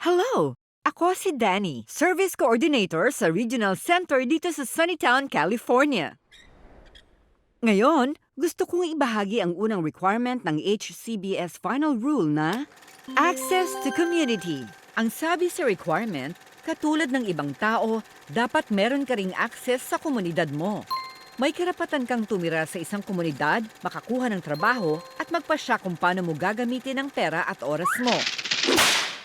Hello! Ako si Danny, Service Coordinator sa Regional Center dito sa Sunnytown, California. Ngayon, gusto kong ibahagi ang unang requirement ng HCBS Final Rule na Access to Community. Ang sabi sa requirement, katulad ng ibang tao, dapat meron ka ring access sa komunidad mo. May karapatan kang tumira sa isang komunidad, makakuha ng trabaho, at magpasya kung paano mo gagamitin ang pera at oras mo.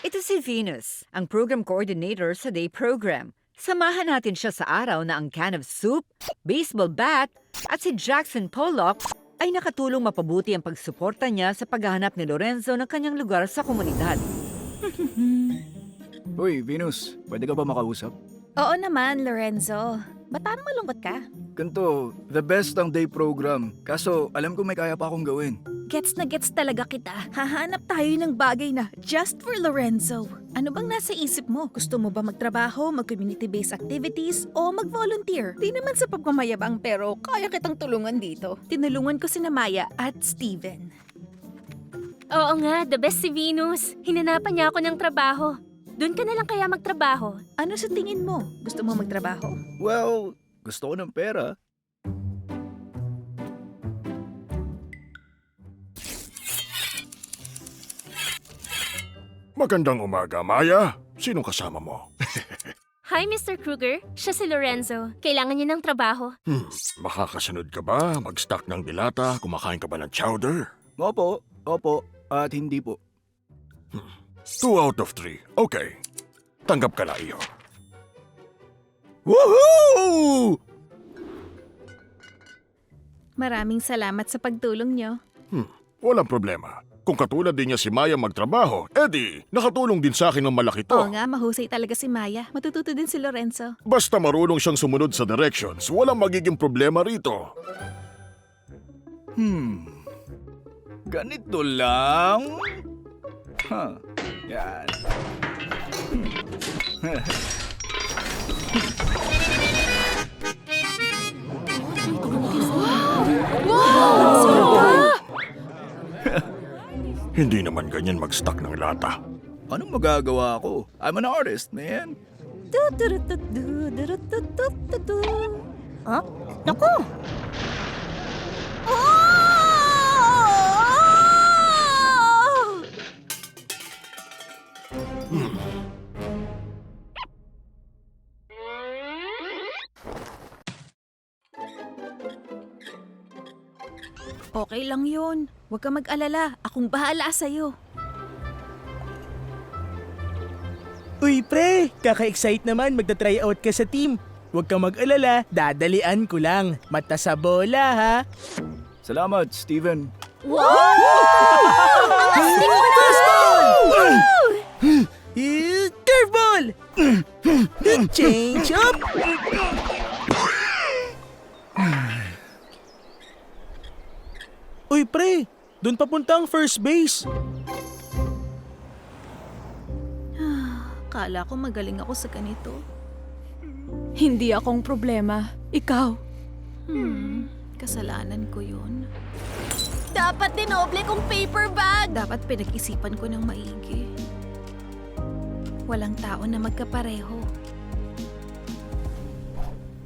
Ito si Venus, ang Program Coordinator sa Day Program. Samahan natin siya sa araw na ang can of soup, baseball bat, at si Jackson Pollock ay nakatulong mapabuti ang pagsuporta niya sa paghahanap ni Lorenzo ng kanyang lugar sa komunidad. Uy, Venus, pwede ka ba makausap? Oo naman, Lorenzo. Ba't parang malungkot ka? Ganto, the best ang day program. Kaso, alam ko may kaya pa akong gawin. Gets na gets talaga kita. Hahanap tayo ng bagay na just for Lorenzo. Ano bang nasa isip mo? Gusto mo ba magtrabaho, mag-community-based activities, o mag-volunteer? Di naman sa pagmamayabang pero kaya kitang tulungan dito. Tinulungan ko sina Maya at Steven. Oo nga, the best si Venus. Hinanapan niya ako ng trabaho. Doon ka na lang kaya magtrabaho. Ano sa tingin mo? Gusto mo magtrabaho? Well, gusto ko ng pera. Magandang umaga, Maya. Sinong kasama mo? Hi, Mr. Kruger. Siya si Lorenzo. Kailangan niya ng trabaho. Makakasunod ka ba? Mag-stock ng dilata? Kumakain ka ba ng chowder? Opo, at hindi po. 2 out of 3. Okay. Tanggap ka na iyo. Woohoo! Maraming salamat sa pagtulong nyo. Walang problema. Kung katulad din niya si Maya magtrabaho, edi, nakatulong din sa akin ng malaki to. Oo nga, mahusay talaga si Maya. Matututo din si Lorenzo. Basta marunong siyang sumunod sa directions, walang magiging problema rito. Ganito lang. Yan. Hindi naman ganyan mag-stock ng lata. Anong magagawa ko? I'm an artist, man. Huh? Naku! Okay lang yun. Huwag ka mag-alala. Akong bahala sa'yo. Uy pre, kaka-excite naman magta-try out ka sa team. Huwag kang mag-alala, dadalian ko lang. Mata sa bola ha. Salamat, Steven. Curveball! Change up! Uy pre, doon papunta ang first base. Kala ko magaling ako sa ganito. Hindi akong problema. Ikaw. Kasalanan ko yun. Dapat dinoble kong paper bag! Dapat pinag-isipan ko ng maigi. Walang tao na magkapareho.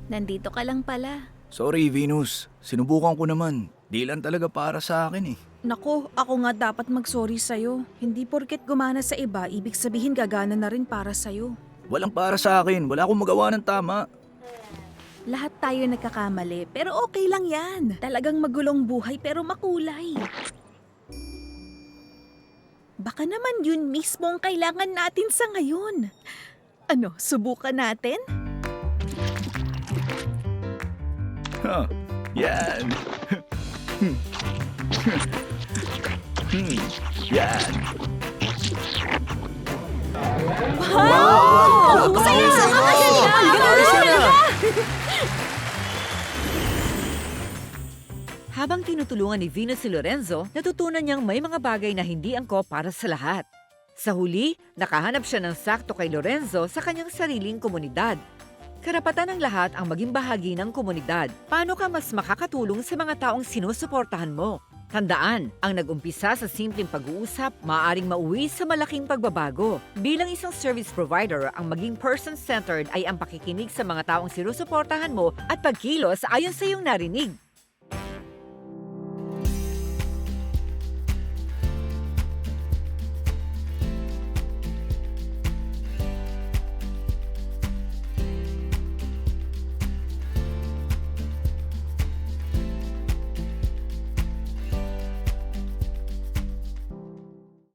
Nandito ka lang pala. Sorry, Venus. Sinubukan ko naman. Di lang talaga para sa akin eh. Nako, ako nga dapat mag-sorry sa'yo. Hindi porket gumana sa iba, ibig sabihin gagana na rin para sa'yo. Walang para sa akin. Wala akong magawa ng tama. Lahat tayo nagkakamali, pero okay lang yan. Talagang magulong buhay pero makulay. Baka naman yun mismo ang kailangan natin sa ngayon. Ano, subukan natin? Yan. Yan. Habang tinutulungan ni Venus si Lorenzo, natutunan niyang may mga bagay na hindi angkop para sa lahat. Sa huli, nakahanap siya ng sakto kay Lorenzo sa kanyang sariling komunidad. Karapatan ng lahat ang maging bahagi ng komunidad. Paano ka mas makakatulong sa mga taong sinusuportahan mo? Tandaan, ang nag-umpisa sa simpleng pag-uusap, maaaring mauwi sa malaking pagbabago. Bilang isang service provider, ang maging person-centered ay ang pakikinig sa mga taong sinusuportahan mo at pagkilos ayon sa iyong narinig.